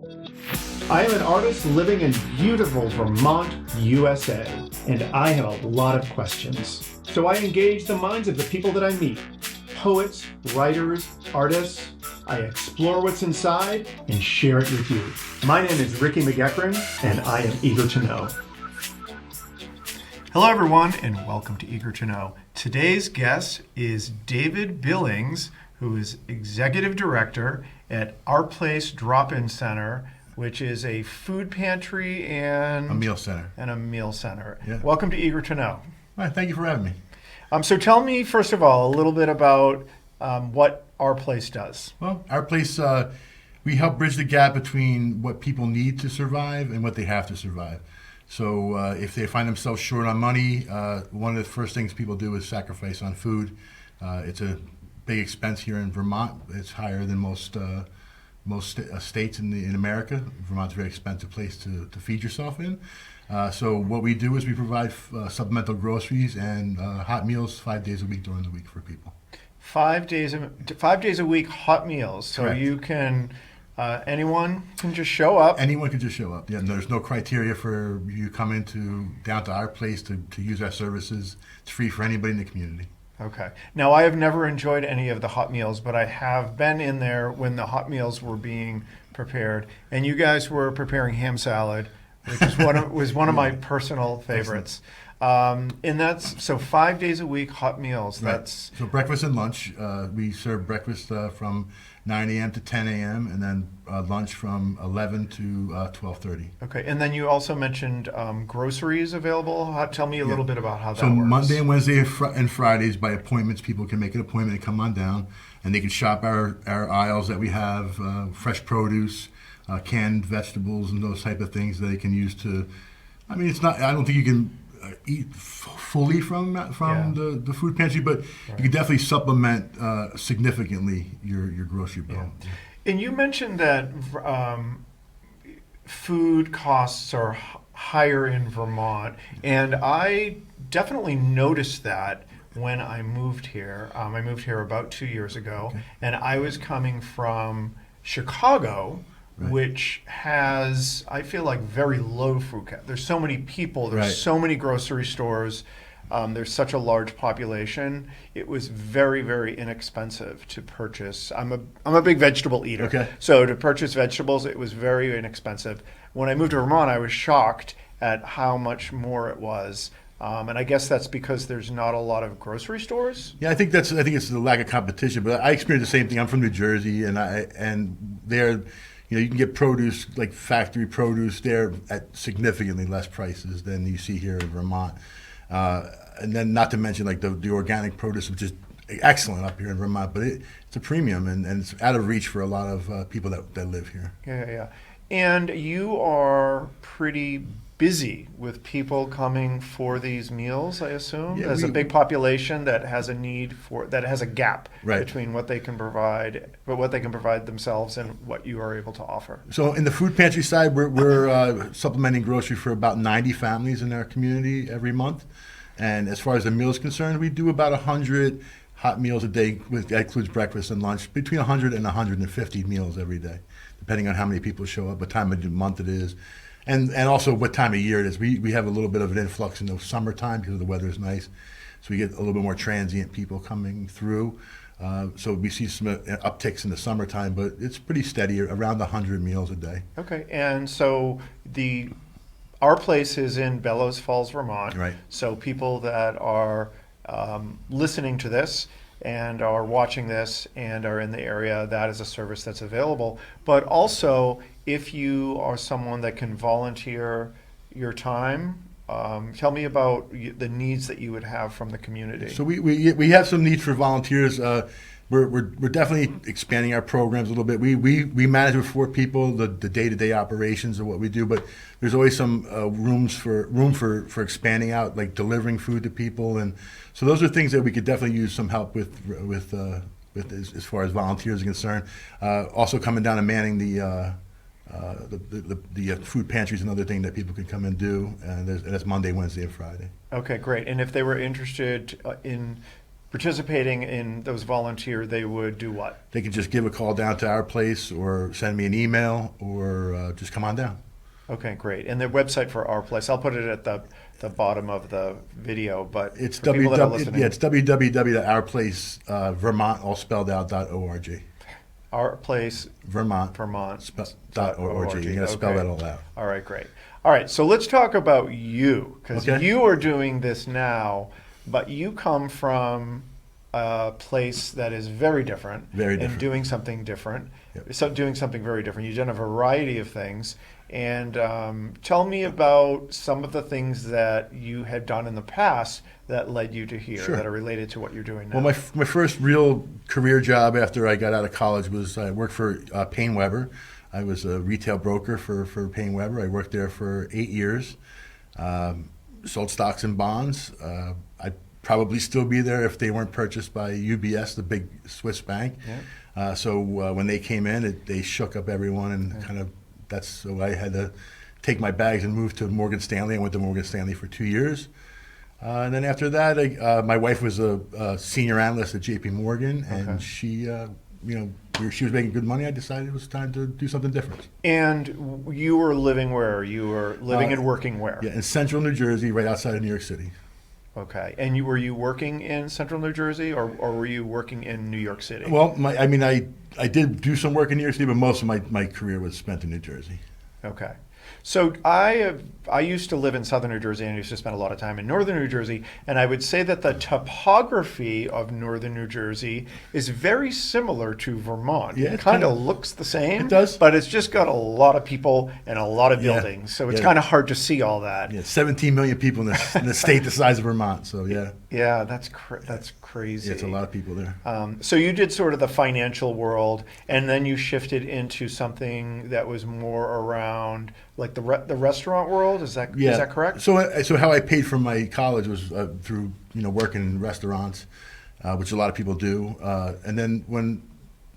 I am an artist living in beautiful Vermont, USA, and I have a lot of questions. So I engage the minds of the people that I meet. Poets, writers, artists. I explore what's inside and share it with you. My name is Ricky McGeckran, and I am eager to know. Hello everyone, and welcome to Eager to Know. Today's guest is David Billings, who is Executive Director at Our Place Drop-In Center, which is a food pantry and a meal center. Yeah. Welcome to Eager to Know. All right, thank you for having me. So tell me, first of all, a little bit about what Our Place does. Well, Our Place, we help bridge the gap between what people need to survive and what they have to survive. So if they find themselves short on money, one of the first things people do is sacrifice on food. It's a big expense here in Vermont. It's higher than most states in America. Vermont's a very expensive place to feed yourself in. So what we do is we provide supplemental groceries and hot meals 5 days a week during the week for people. 5 days a week, hot meals. So Correct. You can, anyone can just show up. Anyone can just show up. Yeah, there's no criteria for you coming down to Our Place to use our services. It's free for anybody in the community. Okay. Now, I have never enjoyed any of the hot meals, but I have been in there when the hot meals were being prepared, and you guys were preparing ham salad, which is was one of my personal favorites. And that's so 5 days a week, hot meals. Right. That's so breakfast and lunch. We serve breakfast from 9 a.m. to 10 a.m. and then lunch from 11 to 12:30. okay. And then you also mentioned groceries available. Tell me a little bit about how that So works. Monday and Wednesday and Fridays by appointments, people can make an appointment and come on down, and they can shop our aisles that we have, fresh produce, canned vegetables, and those type of things that they can use to. I mean, it's not. I don't think you can eat fully from the food pantry, but you can definitely supplement significantly your grocery bill. Yeah. And you mentioned that food costs are higher in Vermont, and I definitely noticed that when I moved here. I moved here about 2 years ago, and I was coming from Chicago, right, which has, I feel like, very low food cost. There's so many people, there's so many grocery stores, there's such a large population. It was very, very inexpensive to purchase. I'm a big vegetable eater. Okay. So to purchase vegetables, it was very inexpensive. When I moved to Vermont, I was shocked at how much more it was. And I guess that's because there's not a lot of grocery stores. Yeah, I think it's the lack of competition. But I experienced the same thing. I'm from New Jersey, and there, you can get produce, like factory produce there, at significantly less prices than you see here in Vermont. And then not to mention like the organic produce, which is excellent up here in Vermont, but it's a premium and it's out of reach for a lot of people that live here. Yeah. And you are pretty busy with people coming for these meals, I assume. There's a big population that has a gap between what they can provide themselves and what you are able to offer. So in the food pantry side, we're supplementing grocery for about 90 families in our community every month. And as far as the meal is concerned, we do about 100 hot meals a day. That includes breakfast and lunch, between 100 and 150 meals every day, depending on how many people show up, what time of the month it is. And also what time of year it is. We have a little bit of an influx in the summertime because the weather is nice. So we get a little bit more transient people coming through. So we see some upticks in the summertime, but it's pretty steady, around 100 meals a day. Okay, and so Our Place is in Bellows Falls, Vermont. Right. So people that are listening to this and are watching this and are in the area, that is a service that's available. But also, if you are someone that can volunteer your time, tell me about the needs that you would have from the community. So we have some needs for volunteers. We're definitely expanding our programs a little bit. We manage with 4 people the day-to-day operations of what we do, but there's always some room for expanding out, like delivering food to people, and so those are things that we could definitely use some help with as far as volunteers are concerned. Also coming down and manning the food pantry is another thing that people can come and do, and that's Monday, Wednesday, and Friday. Okay, great. And if they were interested in participating in those volunteer, they would do what? They can just give a call down to our place or send me an email or just come on down. Okay, great. And the website for our place, I'll put it at the bottom of the video, but It's for people that are www. listening, Yeah, it's www.ourplacevermont all spelled out.org. our place Vermont. Vermont .org. You got to spell that all out. All right, great. All right, so let's talk about you, because Okay. you are doing this now, but you come from a place that is very different, Very and different. doing something different. Yep. So doing something very different. You've done a variety of things, and tell me about some of the things that you had done in the past that led you to here, Sure. that are related to what you're doing now. Well, my first real career job after I got out of college was I worked for Payne Weber. I was a retail broker for Payne Weber. I worked there for 8 years. Sold stocks and bonds. I'd probably still be there if they weren't purchased by UBS, the big Swiss bank. Yeah. So when they came in, they shook up everyone, and so I had to take my bags and move to Morgan Stanley. I went to Morgan Stanley for 2 years. And then after that, my wife was a senior analyst at J.P. Morgan, and Okay. she was making good money. I decided it was time to do something different. And you were living where? You were living and working where? Yeah, in central New Jersey, right outside of New York City. Okay. And were you working in central New Jersey, or were you working in New York City? Well, I did do some work in New York City, but most of my career was spent in New Jersey. Okay. So I used to live in southern New Jersey, and I used to spend a lot of time in northern New Jersey, and I would say that the topography of northern New Jersey is very similar to Vermont. Yeah, it kind of looks the same. It does. But it's just got a lot of people and a lot of Yeah. buildings, so it's Yeah. kind of hard to see all that. Yeah, 17 million people in the state the size of Vermont. So yeah, Yeah, that's crazy. yeah, it's a lot of people there. So you did sort of the financial world, and then you shifted into something that was more around like the restaurant world. Is that correct? So how I paid for my college was through working in restaurants, which a lot of people do. And then when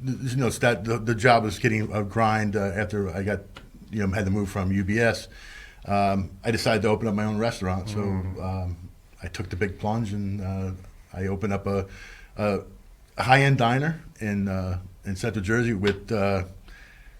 it's that the job was getting a grind after I got had to move from UBS, I decided to open up my own restaurant. So I took the big plunge and I opened up a high-end diner in Central Jersey with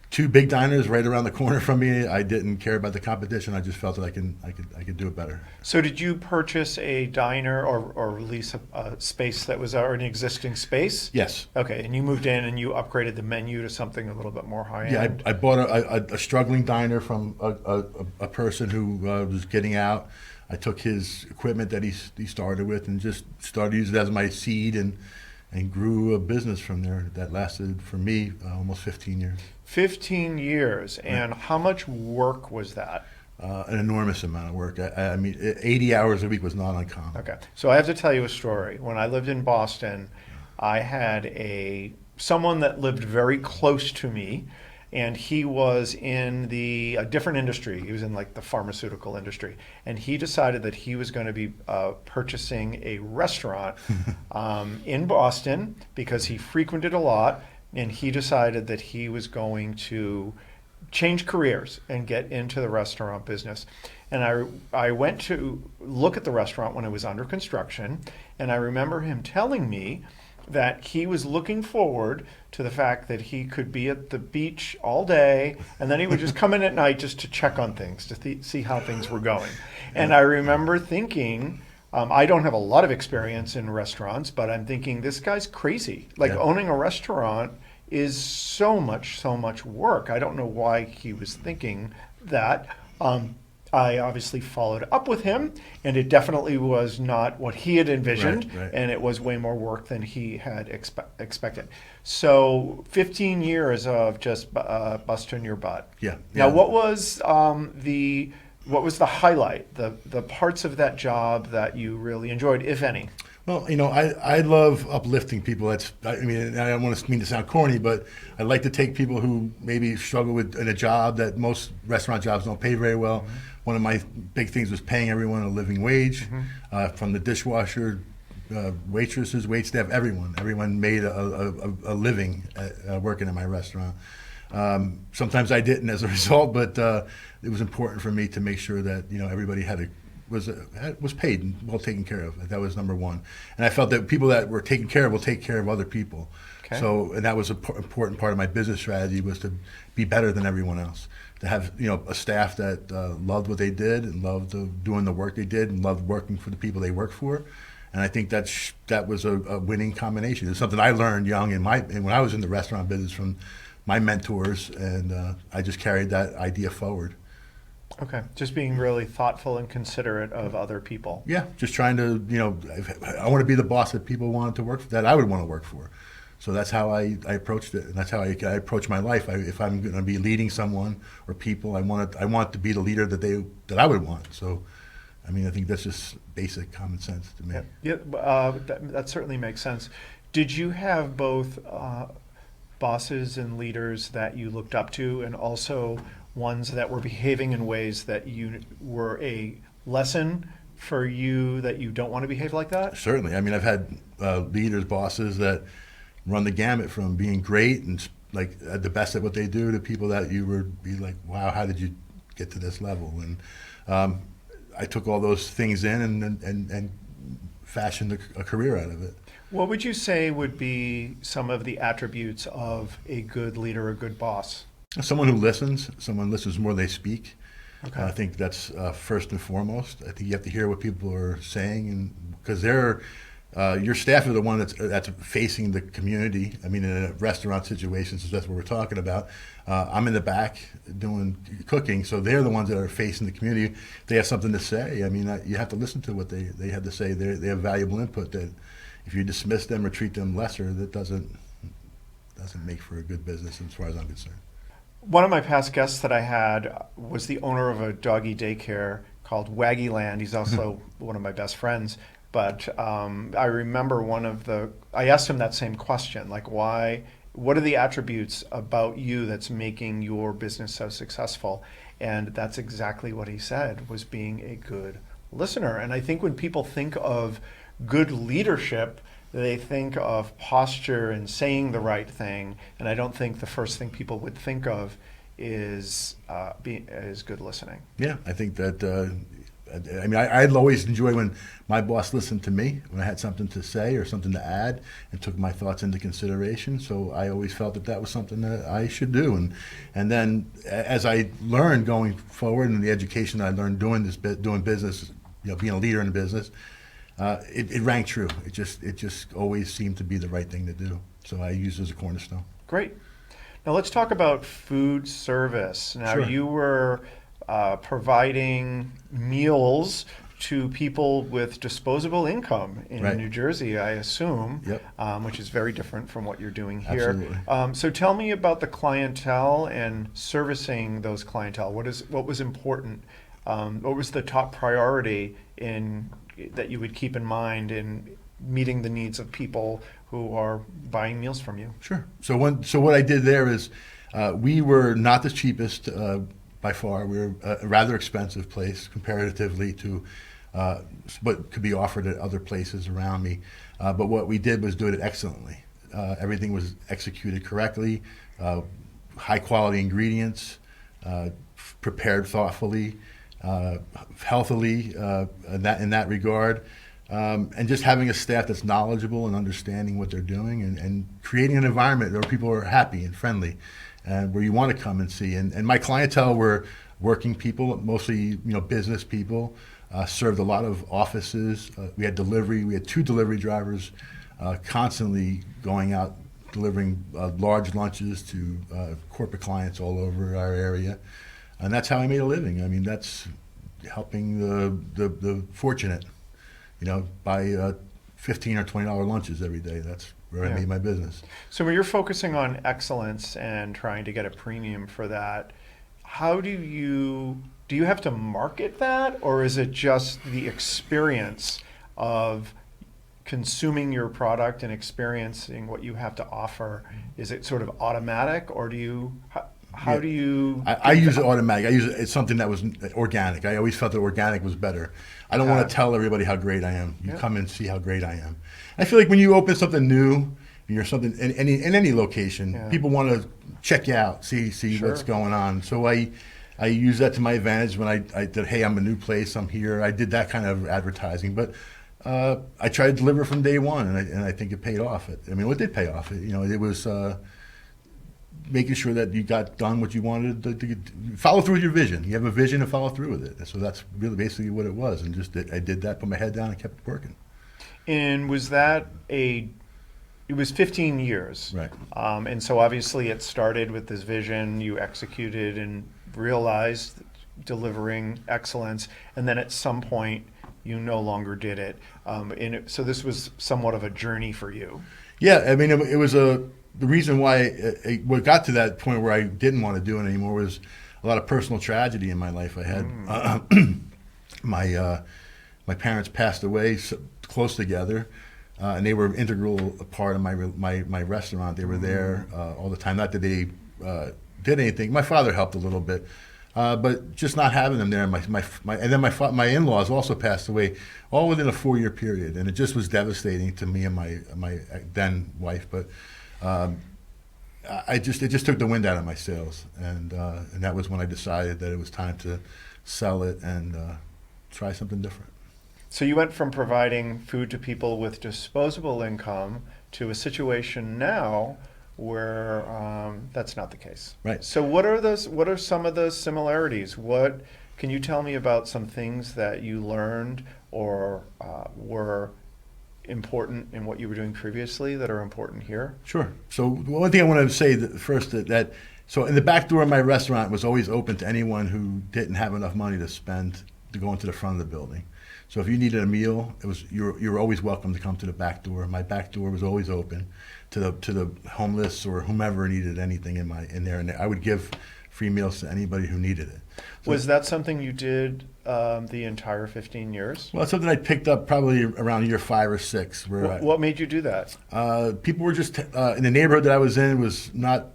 2 big diners right around the corner from me. I didn't care about the competition. I just felt that I could do it better. So did you purchase a diner or lease a space that was already an existing space? Yes. Okay, and you moved in and you upgraded the menu to something a little bit more high-end? Yeah, I bought a struggling diner from a person who was getting out. I took his equipment that he started with and just started using it as my seed and grew a business from there that lasted for me almost 15 years. 15 years, and how much work was that? An enormous amount of work. I mean, 80 hours a week was not uncommon. Okay, so I have to tell you a story. When I lived in Boston, I had someone that lived very close to me, and he was in a different industry. He was in like the pharmaceutical industry, and he decided that he was going to be purchasing a restaurant in Boston because he frequented a lot, and he decided that he was going to change careers and get into the restaurant business. And I went to look at the restaurant when it was under construction, and I remember him telling me that he was looking forward to the fact that he could be at the beach all day, and then he would just come in at night just to check on things, to see how things were going. And I remember thinking, I don't have a lot of experience in restaurants, but I'm thinking, this guy's crazy. Like, owning a restaurant is so much work. I don't know why he was thinking that. I obviously followed up with him, and it definitely was not what he had envisioned, Right. and it was way more work than he had expected. So 15 years of just busting your butt. Yeah. Now, what was the highlight, the parts of that job that you really enjoyed, if any? Well, I love uplifting people. I don't want to mean to sound corny, but I like to take people who maybe struggle in a job that most restaurant jobs don't pay very well. Mm-hmm. One of my big things was paying everyone a living wage, from the dishwasher, waitresses, waitstaff, everyone. Everyone made a living working in my restaurant. Sometimes I didn't as a result, but it was important for me to make sure that everybody had was paid and well taken care of. That was number one. And I felt that people that were taken care of will take care of other people. Okay. So, and that was an important part of my business strategy, was to be better than everyone else. To have a staff that loved what they did and loved doing the work they did and loved working for the people they worked for. And I think that was a winning combination. It's something I learned young and when I was in the restaurant business from my mentors, and I just carried that idea forward. Okay, just being really thoughtful and considerate of other people. Yeah, just trying to, I want to be the boss that people wanted to work for, that I would want to work for. So that's how I approached it, and that's how I approach my life. If I'm going to be leading someone or people, I want to be the leader that I would want. So, I mean, I think that's just basic common sense to me. Yeah, that certainly makes sense. Did you have both bosses and leaders that you looked up to, and also ones that were behaving in ways that you were a lesson for you that you don't want to behave like that? Certainly. I mean, I've had leaders, bosses that run the gamut from being great and like the best at what they do to people that you would be like, wow, how did you get to this level? And I took all those things in and fashioned a career out of it. What would you say would be some of the attributes of a good leader, a good boss? Someone who listens. Someone listens more than they speak. Okay. I think that's first and foremost. I think you have to hear what people are saying, and because they're your staff are the one that's facing the community. I mean, in a restaurant situation, since that's what we're talking about, I'm in the back doing cooking, so they're the ones that are facing the community. They have something to say. I mean, you have to listen to what they have to say. They have valuable input that if you dismiss them or treat them lesser, that doesn't make for a good business as far as I'm concerned. One of my past guests that I had was the owner of a doggy daycare called Waggy Land. He's also one of my best friends. But I remember I asked him that same question, like what are the attributes about you that's making your business so successful? And that's exactly what he said, was being a good listener. And I think when people think of good leadership, they think of posture and saying the right thing. And I don't think the first thing people would think of is good listening. Yeah, I think that. I mean, I'd always enjoy when my boss listened to me when I had something to say or something to add and took my thoughts into consideration. So I always felt that was something that I should do. And then as I learned going forward and the education I learned doing business, being a leader in the business, it rang true. It just always seemed to be the right thing to do. So I used it as a cornerstone. Great. Now let's talk about food service. Now Sure. You were providing meals to people with disposable income in Right. New Jersey, I assume, Yep. which is very different from what you're doing here. Absolutely. So tell me about the clientele and servicing those clientele. What was important? What was the top priority that you would keep in mind in meeting the needs of people who are buying meals from you? Sure. So what I did there is we were not the cheapest by far. We were a rather expensive place comparatively to what could be offered at other places around me. But what we did was do it excellently. Everything was executed correctly, high quality ingredients, prepared thoughtfully, healthily in that regard. And just having a staff that's knowledgeable and understanding what they're doing and creating an environment where people are happy and friendly and where you want to come and see. And my clientele were working people, mostly business people, served a lot of offices. We had delivery. We had 2 delivery drivers constantly going out delivering large lunches to corporate clients all over our area. And that's how I made a living. I mean, that's helping the fortunate. Buy $15 or $20 lunches every day. That's where I made my business. So when you're focusing on excellence and trying to get a premium for that, how do you have to market that, or is it just the experience of consuming your product and experiencing what you have to offer? Is it sort of automatic, or do you? How do you? I use it automatic. It's something that was organic. I always felt that organic was better. I don't want to tell everybody how great I am. You come and see how great I am. I feel like when you open something new, you're something in any location, people want to check you out, see Sure. what's going on. So I I used that to my advantage when I did, hey, I'm a new place, I'm here. I did that kind of advertising, but I tried to deliver from day one, and I think it paid off. I mean, it did pay off. It was making sure that you got done what you wanted to follow through with your vision. You have a vision to follow through with it. So that's really basically what it was. And I did that, put my head down, and kept working. And was that it was 15 years. Right. And so obviously it started with this vision, you executed and realized delivering excellence. And then at some point you no longer did it. So this was somewhat of a journey for you. Yeah. I mean, it was the reason why what got to that point where I didn't want to do it anymore was a lot of personal tragedy in my life. I had my parents passed away close together, and they were an integral part of my restaurant. They were there all the time. Not that they did anything. My father helped a little bit, but just not having them there. And then my in-laws also passed away, all within a 4-year period, and it just was devastating to me and my then wife. But it just took the wind out of my sails, and that was when I decided that it was time to sell it and try something different. So you went from providing food to people with disposable income to a situation now where that's not the case. Right. So what are some of the similarities? What can you tell me about some things that you learned or were important in what you were doing previously that are important here? Sure. So one thing I want to say first so in the back door of my restaurant was always open to anyone who didn't have enough money to spend to go into the front of the building. So if you needed a meal, you were always welcome to come to the back door. My back door was always open to the homeless or whomever needed anything in there, and I would give free meals to anybody who needed it. So, was that something you did the entire 15 years? Well, it's something I picked up probably around year 5 or 6. What made you do that? People were just in the neighborhood that I was in was not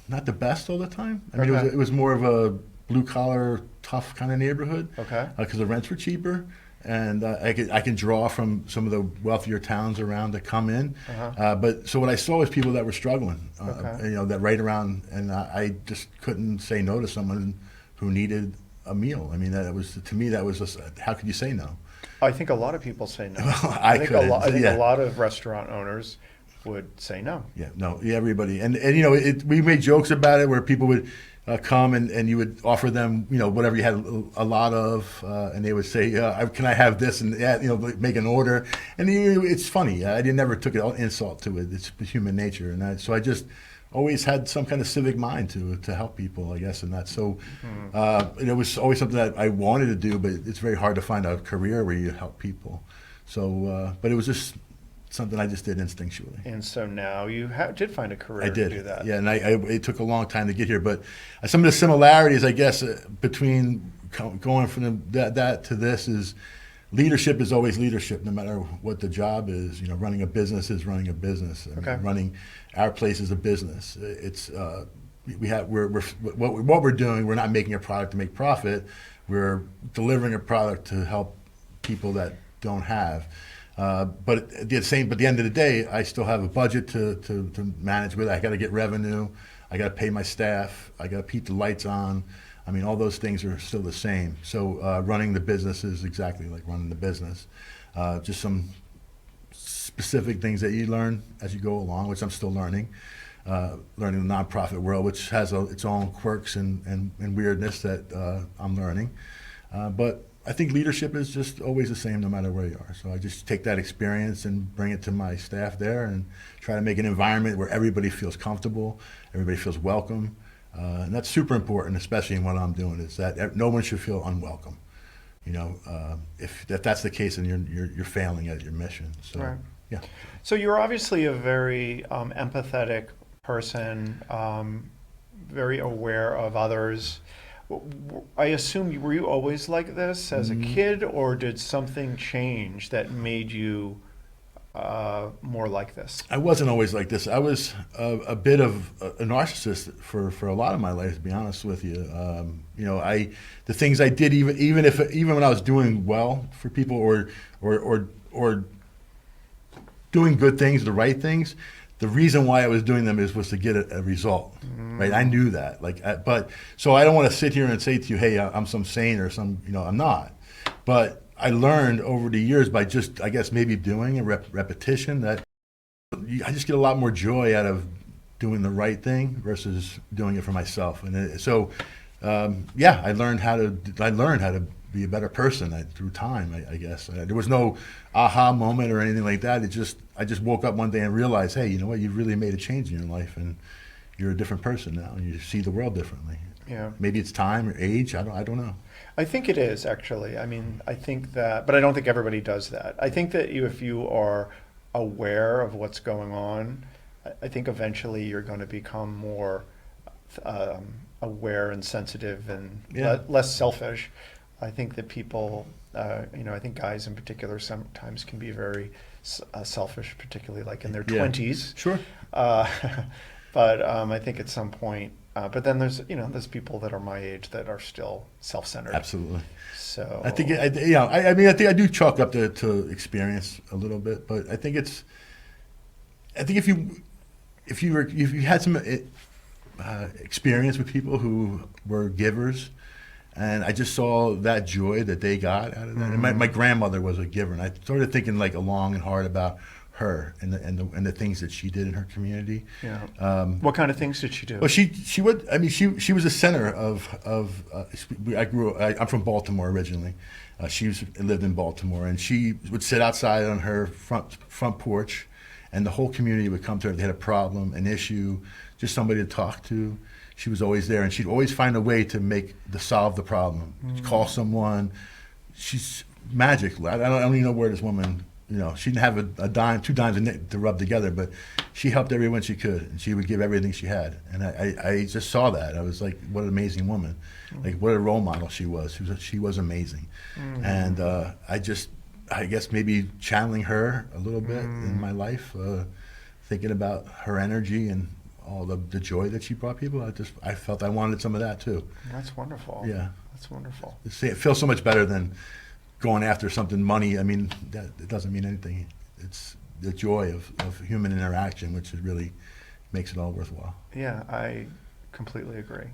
the best all the time. I mean, Okay. it was more of a blue collar, tough kind of neighborhood. Okay. Because the rents were cheaper, and I can draw from some of the wealthier towns around that come in. Uh-huh. But so what I saw was people that were struggling, Okay. that right around, and I just couldn't say no to someone who needed a meal. I mean, to me that was just, how could you say no? I think a lot of people say no. I think couldn't, I think yeah. a lot of restaurant owners would say no. Yeah, no, yeah, everybody, and we made jokes about it where people would come and you would offer them whatever you had a lot of, and they would say, can I have this, and make an order, and it's funny. I never took an insult to it. It's human nature, and so I just always had some kind of civic mind to help people, I guess, and that. So it was always something that I wanted to do, but it's very hard to find a career where you help people. So, but it was just something I just did instinctually. And so now you did find a career I did. to do that. Yeah, and it took a long time to get here, but some of the similarities, I guess, between going from that to this is leadership is always leadership, no matter what the job is. Running a business is running a business. I mean, running our place is a business. It's what we're doing. We're not making a product to make profit. We're delivering a product to help people that don't have. But at the end of the day, I still have a budget to manage with. I got to get revenue. I got to pay my staff. I got to keep the lights on. I mean, all those things are still the same. So running the business is exactly like running the business. Just some specific things that you learn as you go along, which I'm still learning. Learning the nonprofit world, which has its own quirks and weirdness that I'm learning. But I think leadership is just always the same no matter where you are. So I just take that experience and bring it to my staff there and try to make an environment where everybody feels comfortable, everybody feels welcome. And that's super important, especially in what I'm doing, is that no one should feel unwelcome. If that's the case, then you're failing at your mission. So, right. Yeah. So you're obviously a very empathetic person, very aware of others. I assume, were you always like this as a kid, or did something change that made you more like this? I wasn't always like this. I was a bit of a narcissist for a lot of my life, to be honest with you. The things I did, even when I was doing well for people or doing good things, the right things, the reason why I was doing them was to get a result, right? I knew that, but so I don't want to sit here and say to you, hey, I'm some saint or some, I'm not. But I learned over the years by just, I guess, maybe doing a repetition that I just get a lot more joy out of doing the right thing versus doing it for myself. And I learned how to be a better person through time, I guess. There was no aha moment or anything like that. I just woke up one day and realized, hey, you know what? You've really made a change in your life, and you're a different person now, and you see the world differently. Yeah. Maybe it's time or age. I don't know. I think it is, actually. I mean, I think that, but I don't think everybody does that. I think that if you are aware of what's going on, I think eventually you're going to become more aware and sensitive and less selfish. I think that people, I think guys in particular sometimes can be very selfish, particularly like in their 20s. Sure. But I think at some point, but then there's people that are my age that are still self-centered. Absolutely. So I think I think I do chalk up to experience a little bit, but I think if you had some experience with people who were givers, and I just saw that joy that they got out of that. And my grandmother was a giver, and I started thinking like long and hard about her and the things that she did in her community. Yeah. What kind of things did she do? Well, she would. I mean, she was a center of. I'm from Baltimore originally. She lived in Baltimore, and she would sit outside on her front porch, and the whole community would come to her. If they had a problem, an issue, just somebody to talk to. She was always there, and she'd always find a way to solve the problem. Call someone. She's magic. I don't even know where this woman. She didn't have a dime, 2 dimes to rub together, but she helped everyone she could, and she would give everything she had. And I just saw that. I was like, what an amazing woman. Like, what a role model she was. She was amazing. And I guess maybe channeling her a little bit in my life, thinking about her energy and all the joy that she brought people. I felt I wanted some of that too. That's wonderful. Yeah. That's wonderful. It feels so much better than going after something money. I mean, it doesn't mean anything. It's the joy of human interaction, which really makes it all worthwhile. Yeah, I completely agree.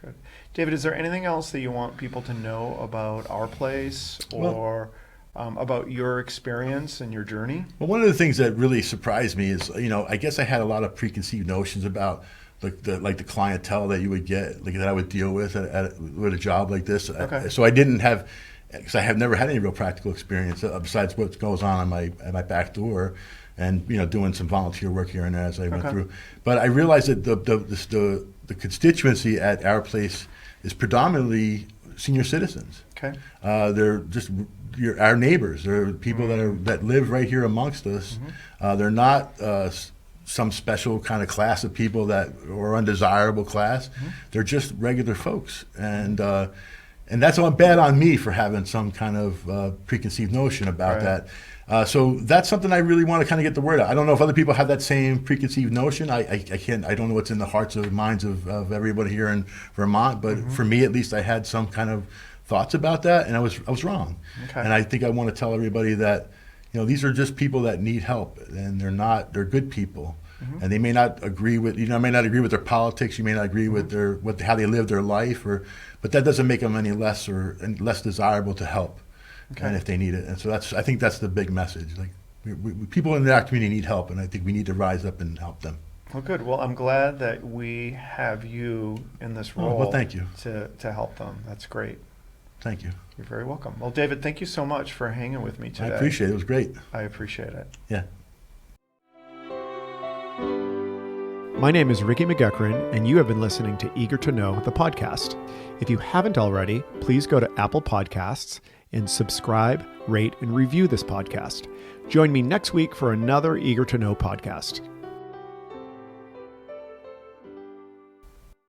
Good. David, is there anything else that you want people to know about our place or about your experience and your journey? Well, one of the things that really surprised me is, I guess I had a lot of preconceived notions about the clientele that you would get, that I would deal with with a job like this. Okay. So I didn't have, because I have never had any real practical experience besides what goes on at my back door, and doing some volunteer work here and there as I went through. But I realized that the constituency at our place is predominantly senior citizens. Okay. They're just our neighbors. They're people that live right here amongst us. They're not some special kind of class of people or undesirable class. They're just regular folks, and that's all bad on me for having some kind of preconceived notion about that. So that's something I really want to kind of get the word out. I don't know if other people have that same preconceived notion. I can't. I don't know what's in the hearts and minds of everybody here in Vermont, but for me at least, I had some kind of thoughts about that, and I was wrong. Okay. And I think I want to tell everybody that these are just people that need help, and they're good people. And they may not agree with their politics. You may not agree with how they live their life, but that doesn't make them any less less desirable to help, and if they need it. And so I think that's the big message. Like, people in our community need help, and I think we need to rise up and help them. Well, good. Well, I'm glad that we have you in this role. Well, thank you. To help them. That's great. Thank you. You're very welcome. Well, David, thank you so much for hanging with me today. I appreciate it. It was great. I appreciate it. Yeah. My name is Ricky McGuckran, and you have been listening to Eager to Know, the podcast. If you haven't already, please go to Apple Podcasts and subscribe, rate, and review this podcast. Join me next week for another Eager to Know podcast.